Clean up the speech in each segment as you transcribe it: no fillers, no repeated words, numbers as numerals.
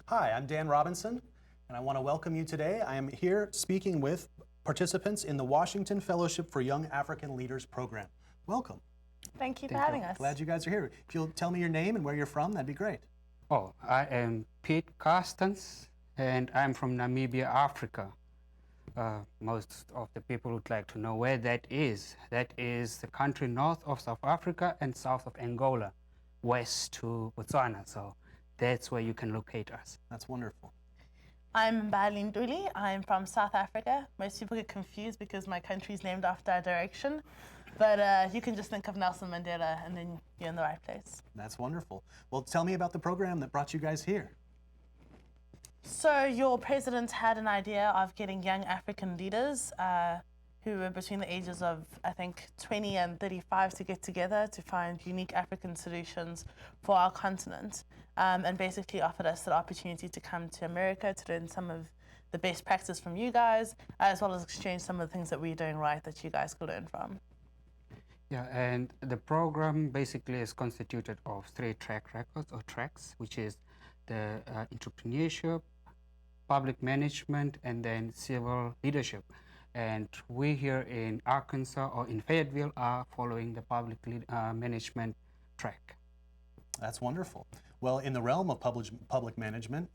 Hi, I'm Dan Robinson, and I want to welcome you today. I am here speaking with participants in the Washington Fellowship for Young African Leaders program. Welcome. Thank you for having us. Glad you guys are here. If you'll tell me your name and where you're from, that'd be great. Oh, I am Pete Carstens, and I'm from Namibia, Africa. Most of the people would like to know where that is. That is the country north of South Africa and south of Angola, west to Botswana. So that's where you can locate us. That's wonderful. I'm Mbali Nduli. I'm from South Africa. Most people get confused because my country is named after our direction. But you can just think of Nelson Mandela and then you're in the right place. That's wonderful. Well, tell me about the program that brought you guys here. So your president had an idea of getting young African leaders who were between the ages of, I think, 20 and 35 to get together to find unique African solutions for our continent, and basically offered us the opportunity to come to America to learn some of the best practice from you guys, as well as exchange some of the things that we're doing right that you guys could learn from. Yeah, and the program basically is constituted of 3 track records or tracks, which is the entrepreneurship, public management, and then civil leadership. And we here in Arkansas or in Fayetteville are following the public management track. That's wonderful. Well, in the realm of public management,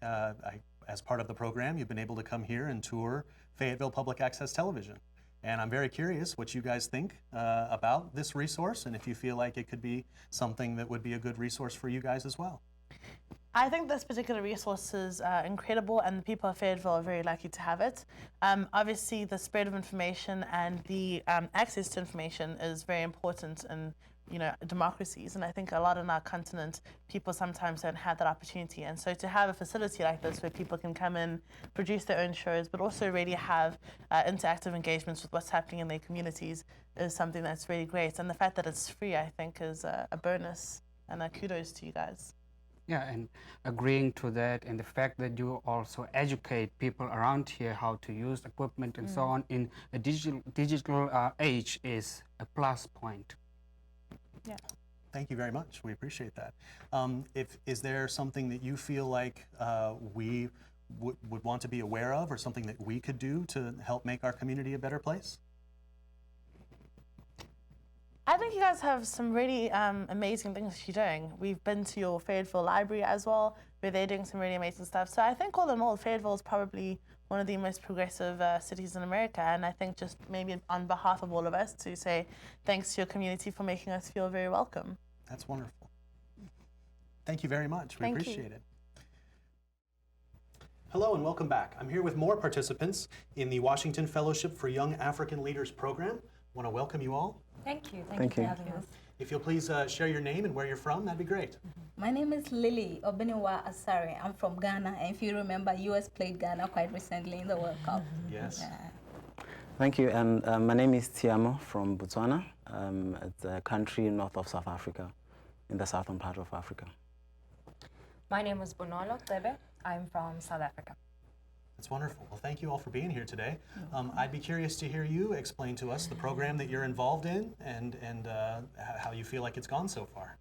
as part of the program, you've been able to come here and tour Fayetteville Public Access Television. And I'm very curious what you guys think about this resource, and if you feel like it could be something that would be a good resource for you guys as well. I think this particular resource is incredible, and the people of Fayetteville are very lucky to have it. Obviously, the spread of information and the access to information is very important in democracies, and I think a lot in our continent, people sometimes don't have that opportunity. And so to have a facility like this where people can come in, produce their own shows, but also really have interactive engagements with what's happening in their communities is something that's really great. And the fact that it's free, I think, is a bonus, and a kudos to you guys. Yeah, and agreeing to that, and the fact that you also educate people around here how to use equipment and so on in a digital age is a plus point. Yeah. Thank you very much. We appreciate that. Is there something that you feel like we would want to be aware of, or something that we could do to help make our community a better place? I think you guys have some really amazing things you're doing. We've been to your Fayetteville Library as well, where they're doing some really amazing stuff. So I think all in all, Fayetteville is probably one of the most progressive cities in America. And I think just maybe on behalf of all of us to say thanks to your community for making us feel very welcome. That's wonderful. Thank you very much. We appreciate it. Hello and welcome back. I'm here with more participants in the Washington Fellowship for Young African Leaders program. I want to welcome you all. Thank you. Thank you for having us. If you'll please share your name and where you're from, that'd be great. My name is Lily Obeniwa Asare. I'm from Ghana, and if you remember, US played Ghana quite recently in the World Cup. Yes. Thank you, and my name is Tiamo from Botswana. It's a country north of South Africa, in the southern part of Africa. My name is Bonolo Tebe. I'm from South Africa. That's wonderful. Well, thank you all for being here today. I'd be curious to hear you explain to us the program that you're involved in and how you feel like it's gone so far.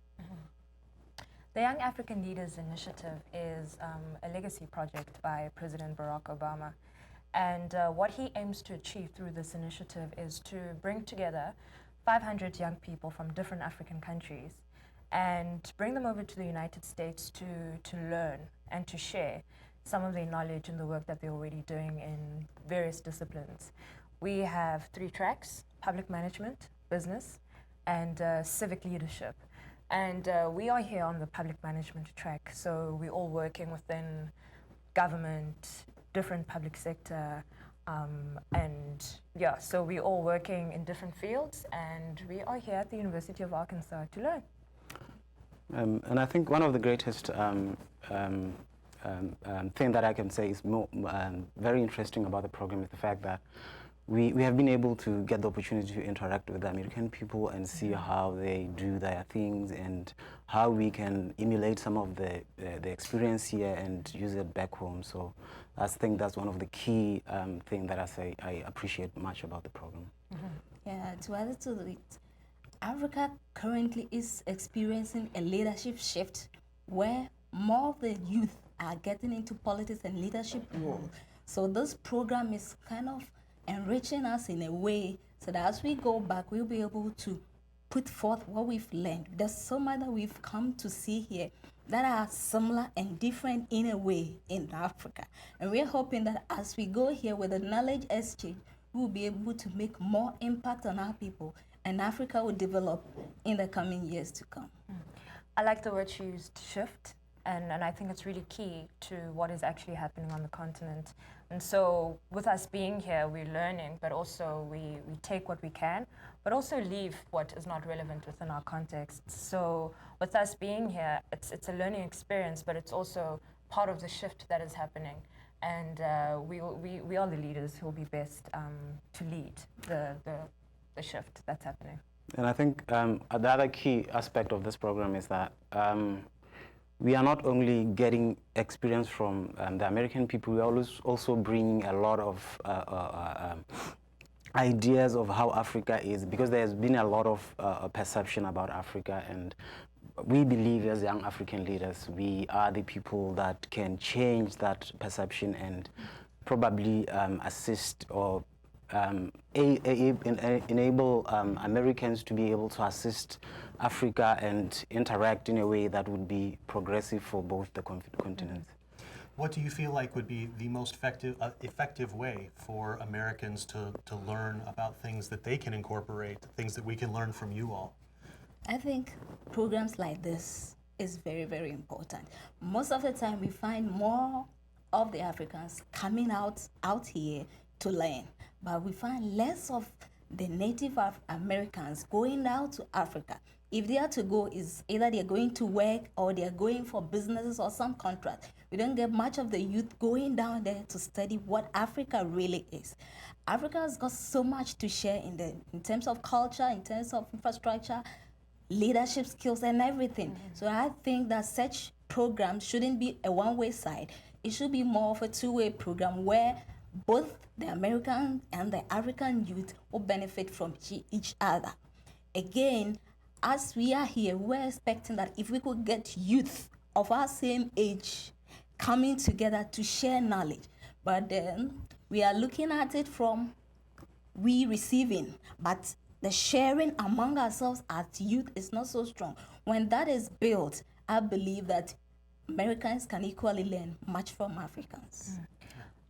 The Young African Leaders Initiative is a legacy project by President Barack Obama. And what he aims to achieve through this initiative is to bring together 500 young people from different African countries and bring them over to the United States to learn and to share some of their knowledge and the work that they're already doing in various disciplines. We have 3 tracks: public management, business, and civic leadership. And we are here on the public management track, so we're all working within government, different public sector, and yeah, so we're all working in different fields, and we are here at the University of Arkansas to learn. And I think one of the greatest thing that I can say is very interesting about the program is the fact that we have been able to get the opportunity to interact with the American people and see how they do their things and how we can emulate some of the experience here and use it back home. So I think that's one of the key things that I appreciate much about the program. Yeah, to add to it, Africa currently is experiencing a leadership shift where more of the youth are getting into politics and leadership role. So this program is kind of enriching us in a way so that as we go back, we'll be able to put forth what we've learned. There's so much that we've come to see here that are similar and different in a way in Africa. And we're hoping that as we go here with the knowledge exchange, we'll be able to make more impact on our people, and Africa will develop in the coming years to come. I like the word you used, shift, and I think it's really key to what is actually happening on the continent. And so with us being here, we're learning, but also we take what we can, but also leave what is not relevant within our context. So with us being here, it's a learning experience, but it's also part of the shift that is happening. And we are the leaders who will be best to lead the shift that's happening. And I think the other key aspect of this program is that we are not only getting experience from the American people, we are also bringing a lot of ideas of how Africa is, because there's been a lot of perception about Africa, and we believe as young African leaders, we are the people that can change that perception and probably assist or enable Americans to be able to assist Africa and interact in a way that would be progressive for both the continents. What do you feel like would be the most effective way for Americans to learn about things that they can incorporate, things that we can learn from you all? I think programs like this is very, very important. Most of the time we find more of the Africans coming out here to learn, but we find less of the Native Americans going out to Africa. If they are to go, is either they're going to work or they're going for businesses or some contract. We don't get much of the youth going down there to study what Africa really is. Africa has got so much to share in terms of culture, in terms of infrastructure, leadership skills, and everything. So I think that such programs shouldn't be a one-way side. It should be more of a two-way program where both the American and the African youth will benefit from each other. Again, as we are here, we're expecting that if we could get youth of our same age coming together to share knowledge, but then we are looking at it from we receiving, but the sharing among ourselves as youth is not so strong. When that is built, I believe that Americans can equally learn much from Africans.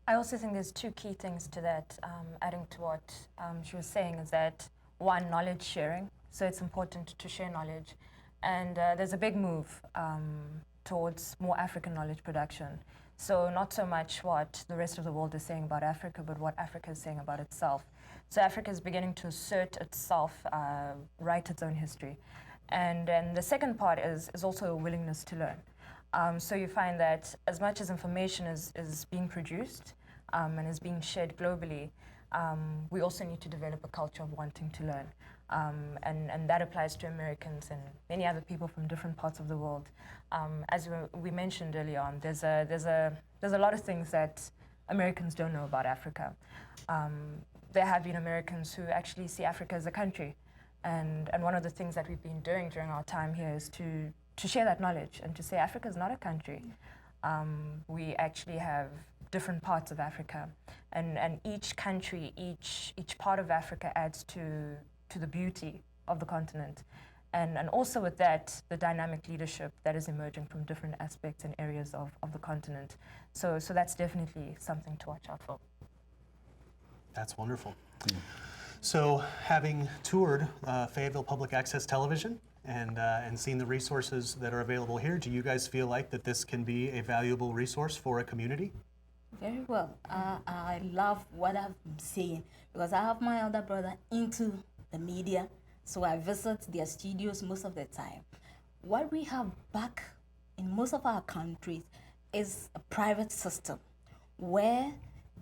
I also think there's two key things to that, adding to what she was saying, is that one, knowledge sharing. So it's important to share knowledge. And there's a big move towards more African knowledge production. So not so much what the rest of the world is saying about Africa, but what Africa is saying about itself. So Africa is beginning to assert itself, write its own history. And then the second part is also a willingness to learn. So you find that as much as information is being produced and is being shared globally, we also need to develop a culture of wanting to learn. And that applies to Americans and many other people from different parts of the world. As we mentioned earlier on, there's a lot of things that Americans don't know about Africa. There have been Americans who actually see Africa as a country. And one of the things that we've been doing during our time here is to share that knowledge and to say Africa is not a country. We actually have different parts of Africa. And each country, each part of Africa adds to the beauty of the continent. And also with that, the dynamic leadership that is emerging from different aspects and areas of the continent. So that's definitely something to watch out for. That's wonderful. So having toured Fayetteville Public Access Television and seen the resources that are available here, do you guys feel like that this can be a valuable resource for a community? Very well. I love what I'm seeing because I have my elder brother into the media, so I visit their studios most of the time. What we have back in most of our countries is a private system where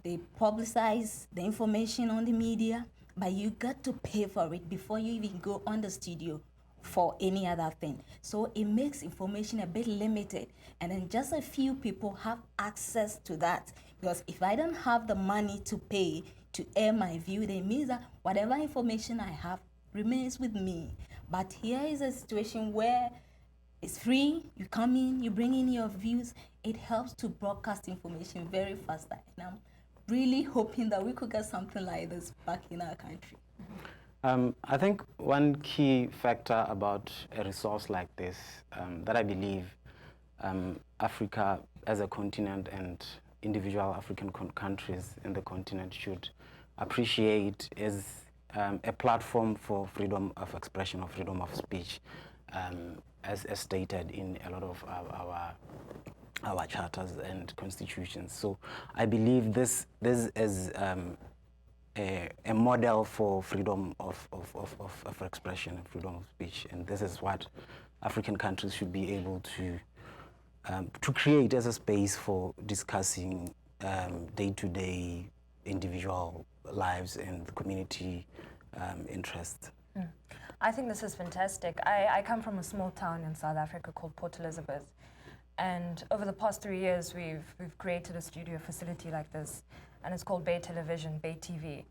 they publicize the information on the media, but you got to pay for it before you even go on the studio for any other thing. So it makes information a bit limited, and then just a few people have access to that. Because if I don't have the money to pay to air my view, it means that whatever information I have remains with me. But here is a situation where It's free. You come in, you bring in your views. It helps to broadcast information very fast. And I'm really hoping that we could get something like this back in our country. I think one key factor about a resource like this that I believe Africa as a continent and individual African countries in the continent should appreciate is a platform for freedom of expression or freedom of speech, as stated in a lot of our charters and constitutions. So I believe this is a model for freedom of expression and freedom of speech, and this is what African countries should be able to create as a space for discussing day-to-day individual lives and community interests. I think this is fantastic. I come from a small town in South Africa called Port Elizabeth, and over the past 3 years we've created a studio facility like this, and it's called Bay Television, Bay TV.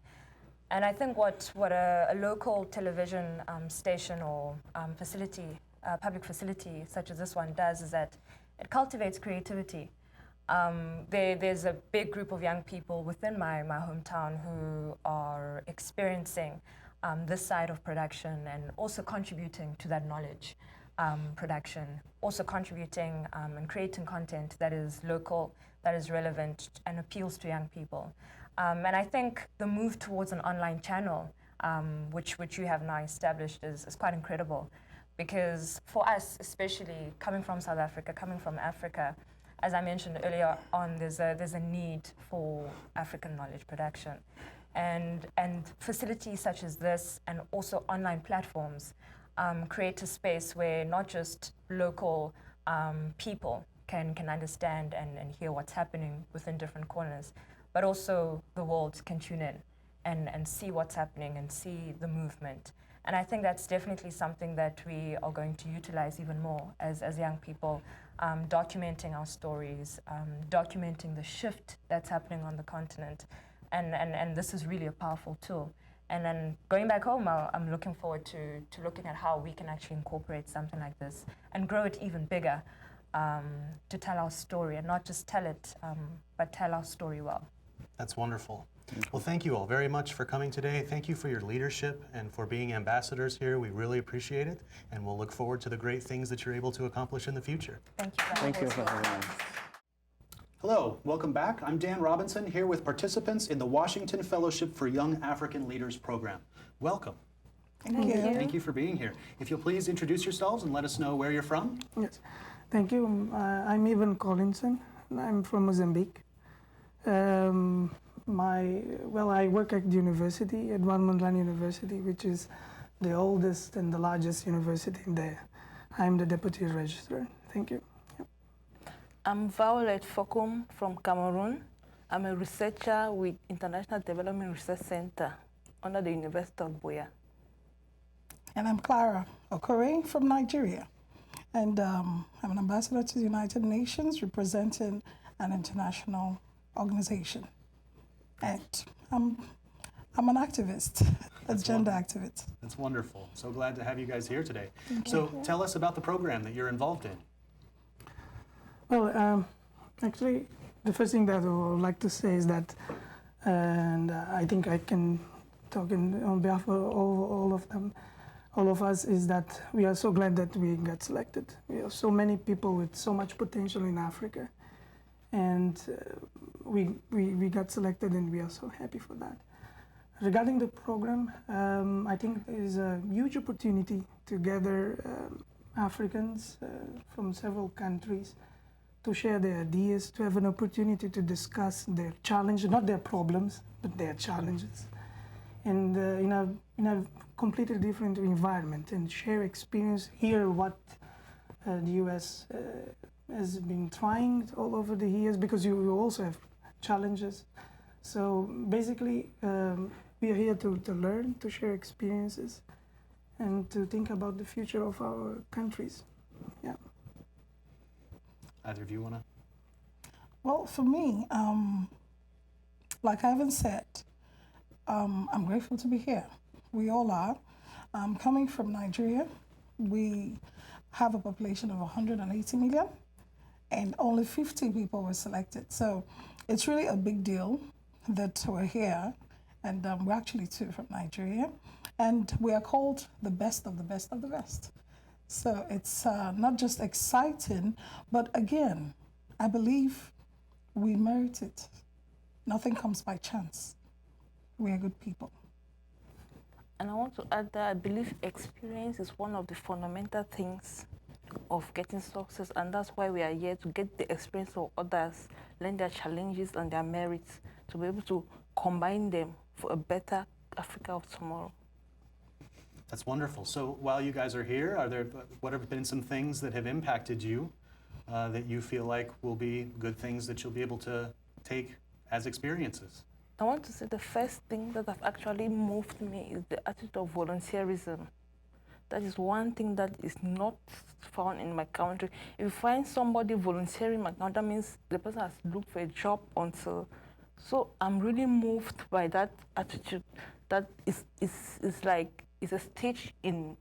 And I think what a local television station or facility, public facility such as this one does is that it cultivates creativity. There's a big group of young people within my hometown who are experiencing this side of production and also contributing to that knowledge production, also contributing and creating content that is local, that is relevant and appeals to young people. And I think the move towards an online channel, which you have now established, is quite incredible. Because for us, especially coming from South Africa, coming from Africa, as I mentioned earlier on, there's a need for African knowledge production. And facilities such as this and also online platforms create a space where not just local people can understand and hear what's happening within different corners, but also the world can tune in and see what's happening and see the movement. And I think that's definitely something that we are going to utilize even more as young people, documenting our stories, documenting the shift that's happening on the continent. And this is really a powerful tool. And then going back home, I'm looking forward to looking at how we can actually incorporate something like this and grow it even bigger, to tell our story, and not just tell it, but tell our story well. That's wonderful. Well, thank you all very much for coming today. Thank you for your leadership and for being ambassadors here. We really appreciate it, and we'll look forward to the great things that you're able to accomplish in the future. Thank you. Thank you for having us. Hello, welcome back. I'm Dan Robinson, here with participants in the Washington Fellowship for Young African Leaders program. Welcome. Thank you. Thank you for being here. If you'll please introduce yourselves and let us know where you're from. Yes, thank you. I'm Evan Collinson. I'm from Mozambique. I work at the university, at Edouard Mondlane University, which is the oldest and the largest university there. I'm the deputy registrar. Thank you. Yep. I'm Violet Fokum from Cameroon. I'm a researcher with International Development Research Center under the University of Buea. And I'm Clara Okore from Nigeria. And I'm an ambassador to the United Nations representing an international organization. And I'm an activist, a gender activist. That's wonderful. So glad to have you guys here today. So tell us about the program that you're involved in. Well, actually, the first thing that I would like to say is that, and I think I can talk on behalf of all of them, all of us, is that we are so glad that we got selected. We have so many people with so much potential in Africa, and we got selected, and we are so happy for that. Regarding the program, I think it is a huge opportunity to gather Africans from several countries to share their ideas, to have an opportunity to discuss their challenges, not their problems, but their challenges, and in a completely different environment, and share experience, hear what the U.S. has been trying all over the years, because you also have challenges. So basically, we are here to learn, to share experiences, and to think about the future of our countries. Yeah. Either of you want to? Well, for me, like Ivan said, I'm grateful to be here. We all are. Coming from Nigeria, we have a population of 180 million, and only 50 people were selected. So it's really a big deal that we're here, and we're actually two from Nigeria, and we are called the best of the best of the best. So it's not just exciting, but again, I believe we merit it. Nothing comes by chance. We are good people. And I want to add that I believe experience is one of the fundamental things of getting success, and that's why we are here, to get the experience of others, learn their challenges and their merits, to be able to combine them for a better Africa of tomorrow. That's wonderful. So while you guys are here, what have been some things that have impacted you that you feel like will be good things that you'll be able to take as experiences? I want to say the first thing that have actually moved me is the attitude of volunteerism. That is one thing that is not found in my country. If you find somebody volunteering in my country, that means the person has looked for a job until. So I'm really moved by that attitude. That is like, it's a stage in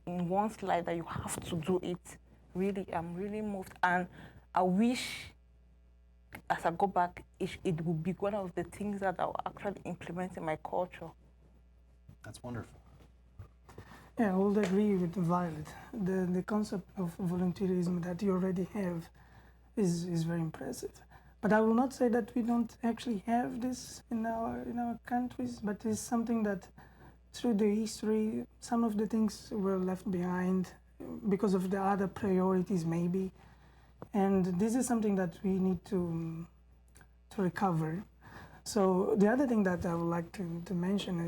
one's life that you have to do it. Really, I'm really moved, and I wish, as I go back, it would be one of the things that I will actually implement in my culture. That's wonderful. Yeah, I would agree with Violet. The concept of volunteerism that you already have is very impressive. But I will not say that we don't actually have this in our countries, but it's something that through the history, some of the things were left behind because of the other priorities maybe. And this is something that we need to recover. So the other thing that I would like to mention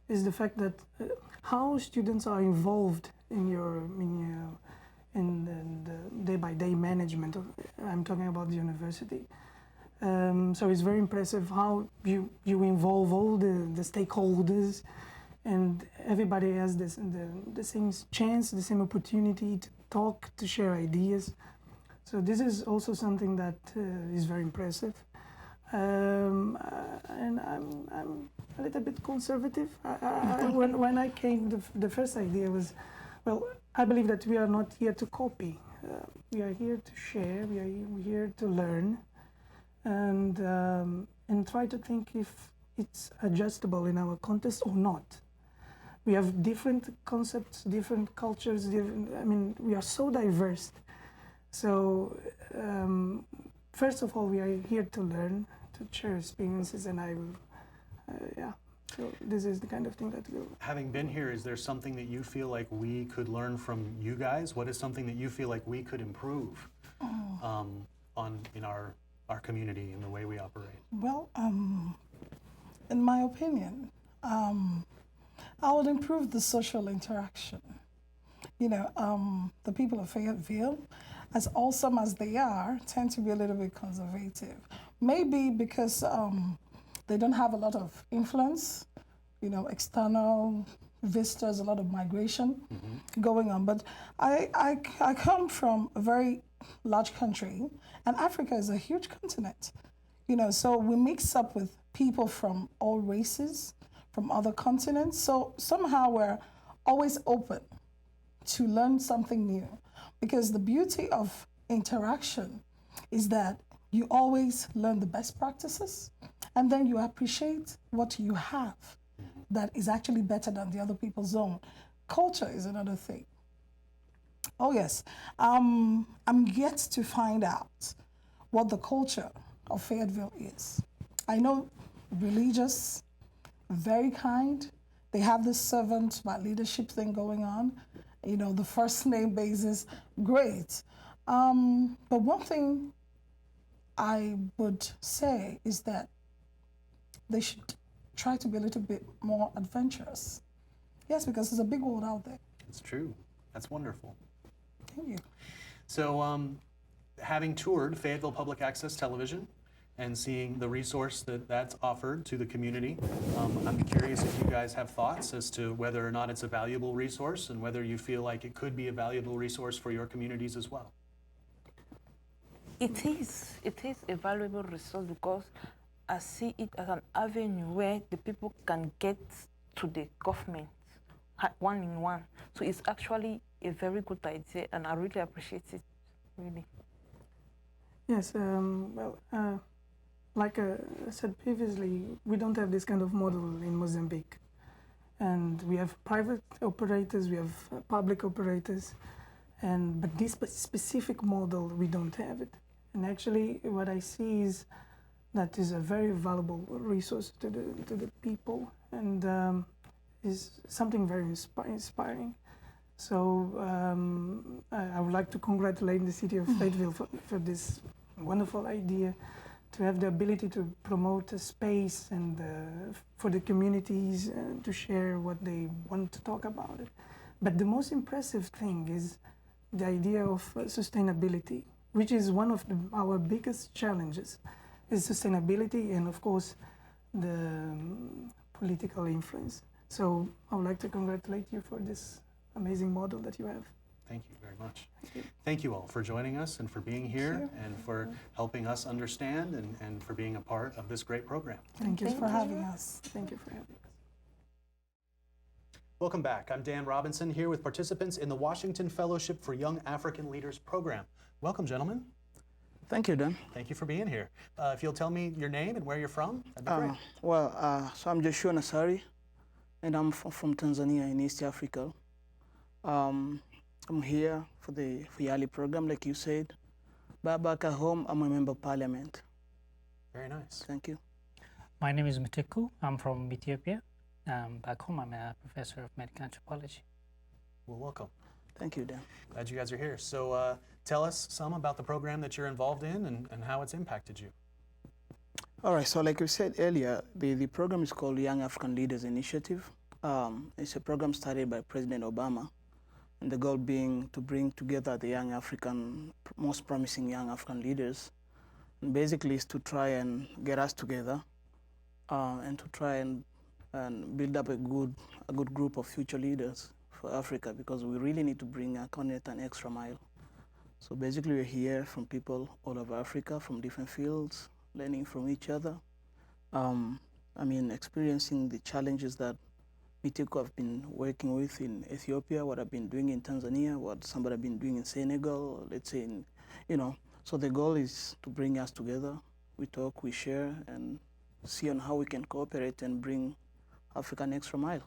is the fact that how students are involved in the day-by-day management of, I'm talking about the university. So it's very impressive how you involve all the stakeholders, and everybody has the same chance, the same opportunity to talk, to share ideas. So this is also something that is very impressive. And I'm a little bit conservative. When I came, the first idea was, well, I believe that we are not here to copy. We are here to share. We are here to learn, and try to think if it's adjustable in our context or not. We have different concepts, different cultures. We are so diverse. So first of all, we are here to learn, to share experiences, and I will, so this is the kind of thing that we'll... Having been here, is there something that you feel like we could learn from you guys? What is something that you feel like we could improve in our community, in the way we operate? Well, in my opinion, I would improve the social interaction. The people of Fayetteville, as awesome as they are, tend to be a little bit conservative. Maybe because they don't have a lot of influence, external visitors, a lot of migration going on. But I come from a very large country, and Africa is a huge continent. So we mix up with people from all races, from other continents. So somehow we're always open to learn something new, because the beauty of interaction is that you always learn the best practices, and then you appreciate what you have that is actually better than the other people's own. Culture is another thing. Oh yes, I'm yet to find out what the culture of Fayetteville is. I know religious, very kind. They have this servant by leadership thing going on. The first name basis, great. But one thing I would say is that they should try to be a little bit more adventurous. Yes, because there's a big world out there. It's true. That's wonderful. Thank you. So having toured Fayetteville Public Access Television and seeing the resource that's offered to the community, I'm curious if you guys have thoughts as to whether or not it's a valuable resource and whether you feel like it could be a valuable resource for your communities as well. It is a valuable resource, because I see it as an avenue where the people can get to the government one in one. So it's actually a very good idea, and I really appreciate it, really. Yes, like I said previously, we don't have this kind of model in Mozambique. And we have private operators, we have public operators, but this specific model, we don't have it. And actually, what I see is that is a very valuable resource to the people, and is something very inspiring. So I would like to congratulate the city of Fayetteville for this wonderful idea, to have the ability to promote a space and for the communities to share what they want to talk about it. But the most impressive thing is the idea of sustainability, which is one of our biggest challenges, is sustainability and of course the political influence. So I would like to congratulate you for this amazing model that you have. Thank you very much. Thank you all for joining us and for being here and for helping us understand and for being a part of this great program. Thank you for having us. Thank you for having us. Welcome back. I'm Dan Robinson here with participants in the Washington Fellowship for Young African Leaders program. Welcome, gentlemen. Thank you, Dan. Thank you for being here. If you'll tell me your name and where you're from, that'd be great. So I'm Joshua Nasari, and I'm from Tanzania in East Africa. I'm here for the YALI program, like you said. But back at home, I'm a member of parliament. Very nice. Thank you. My name is Matiku. I'm from Ethiopia. Back home, I'm a professor of medical anthropology. Well, welcome. Thank you, Dan. Glad you guys are here. So tell us some about the program that you're involved in and how it's impacted you. All right, so like we said earlier, the program is called Young African Leaders Initiative. It's a program started by President Obama, and the goal being to bring together the most promising young African leaders. And basically is to try and get us together and to try and build up a good group of future leaders for Africa, because we really need to bring our continent an extra mile. So basically we're here from people all over Africa from different fields, learning from each other. Experiencing the challenges that Mitiku have been working with in Ethiopia, what I've been doing in Tanzania, what somebody have been doing in Senegal, let's say So the goal is to bring us together. We talk, we share, and see on how we can cooperate and bring Africa an extra mile.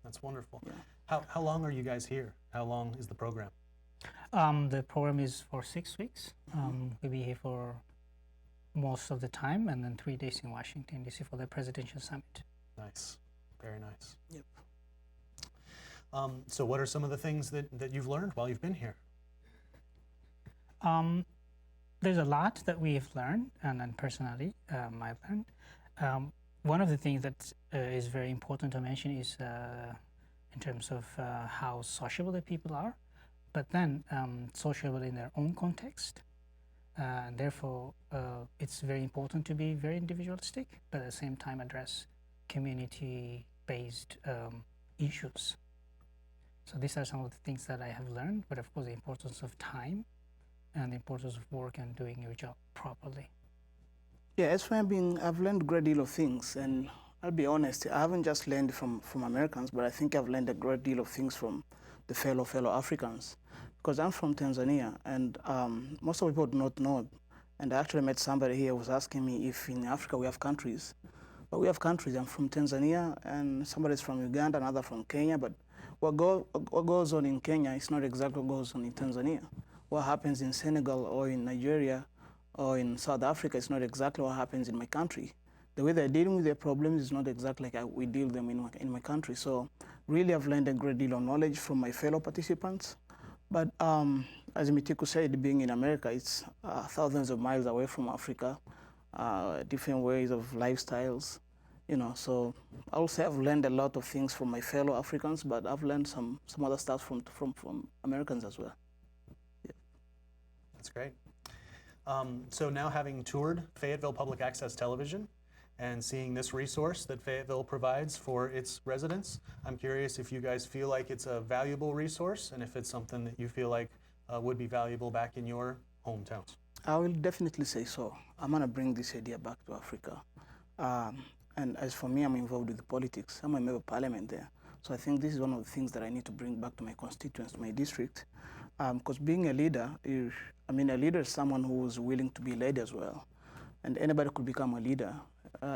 That's wonderful. Yeah. How long are you guys here? How long is the program? The program is for 6 weeks. We'll be here for most of the time, and then 3 days in Washington, D.C. for the presidential summit. Nice. Very nice. Yep. So what are some of the things that you've learned while you've been here? There's a lot that we've learned, and personally, I've learned. One of the things that is very important to mention is in terms of how sociable the people are, but then sociable in their own context. And therefore, it's very important to be very individualistic, but at the same time address community-based issues. So these are some of the things that I have learned, but of course the importance of time and the importance of work and doing your job properly. Yeah, as for me, I've learned a great deal of things, and I'll be honest, I haven't just learned from Americans, but I think I've learned a great deal of things from the fellow Africans. Because I'm from Tanzania, and most of the people do not know. And I actually met somebody here who was asking me if in Africa we have countries. But we have countries. I'm from Tanzania, and somebody's from Uganda, another from Kenya. But what goes on in Kenya is not exactly what goes on in Tanzania. What happens in Senegal or in Nigeria or in South Africa is not exactly what happens in my country. The way they're dealing with their problems is not exactly like we deal with them in my country. So really I've learned a great deal of knowledge from my fellow participants. But as Mitiku said, being in America, it's thousands of miles away from Africa, different ways of lifestyles, So I will say I've learned a lot of things from my fellow Africans, but I've learned some other stuff from Americans as well. Yeah. That's great. So now having toured Fayetteville Public Access Television and seeing this resource that Fayetteville provides for its residents, I'm curious if you guys feel like it's a valuable resource and if it's something that you feel like would be valuable back in your hometowns. I will definitely say so. I'm going to bring this idea back to Africa. And as for me, I'm involved with the politics. I'm a member of parliament there. So I think this is one of the things that I need to bring back to my constituents, to my district. Because being a leader, a leader is someone who is willing to be led as well. And anybody could become a leader.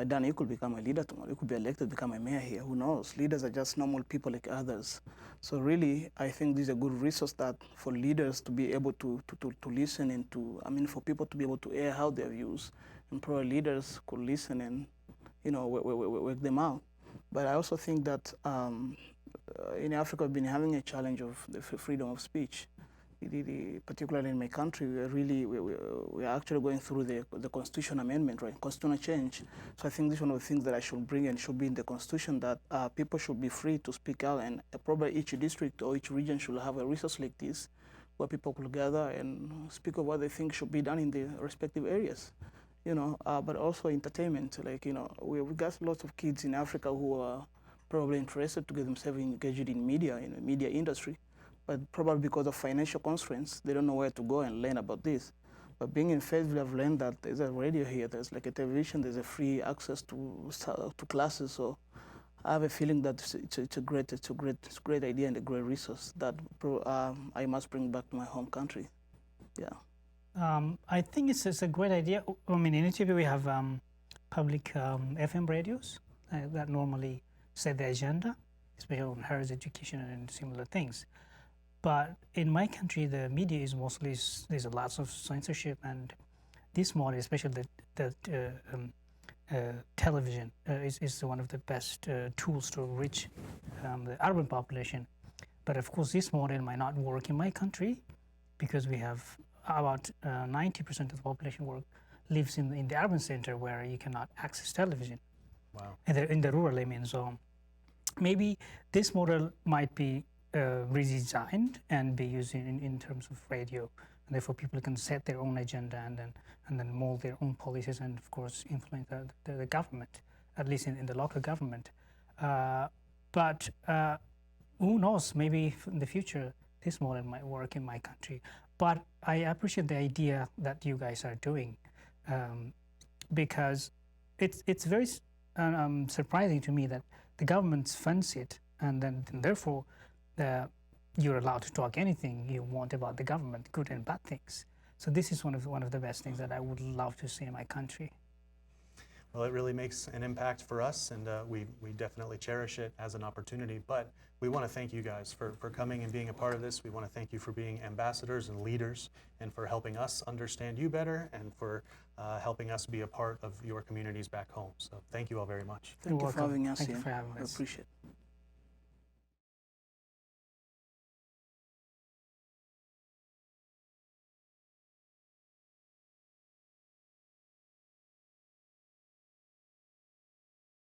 Dan, you could become a leader tomorrow. You could be elected, become a mayor here. Who knows? Leaders are just normal people like others. So really, I think this is a good resource that for leaders to be able to listen and for people to be able to air out their views. And probably leaders could listen and, work them out. But I also think that in Africa, we've been having a challenge of the freedom of speech. Particularly in my country, we're actually going through the constitution amendment, right? Constitutional change. So I think this is one of the things that I should bring and should be in the constitution, that people should be free to speak out, and probably each district or each region should have a resource like this, where people could gather and speak of what they think should be done in the respective areas. But also entertainment. We've got lots of kids in Africa who are probably interested to get themselves engaged in media, in the media industry. But probably because of financial constraints, they don't know where to go and learn about this. But being in Fayetteville, I've learned that there's a radio here, there's like a television, there's a free access to classes. So I have a feeling that it's a great idea and a great resource that I must bring back to my home country. Yeah. I think it's a great idea. In Ethiopia we have public FM radios that normally set the agenda, especially on health education and similar things. But in my country, the media is mostly, there's lots of censorship, and this model, especially the television, is one of the best tools to reach the urban population. But of course, this model might not work in my country because we have about 90% of the population lives in the urban center where you cannot access television. Wow. In the rural, So maybe this model might be redesigned and be used in terms of radio, and therefore people can set their own agenda and then mold their own policies, and of course influence the government, at least in the local government. But who knows, maybe in the future this model might work in my country. But I appreciate the idea that you guys are doing, because it's very surprising to me that the government funds it, and then therefore you're allowed to talk anything you want about the government, good and bad things. So this is one of the best things that I would love to see in my country. Well, it really makes an impact for us, and we definitely cherish it as an opportunity. But we want to thank you guys for coming and being a part of this. We want to thank you for being ambassadors and leaders, and for helping us understand you better, and for helping us be a part of your communities back home. So thank you all very much. Thank you for having us Thank you here. for having I us. appreciate it.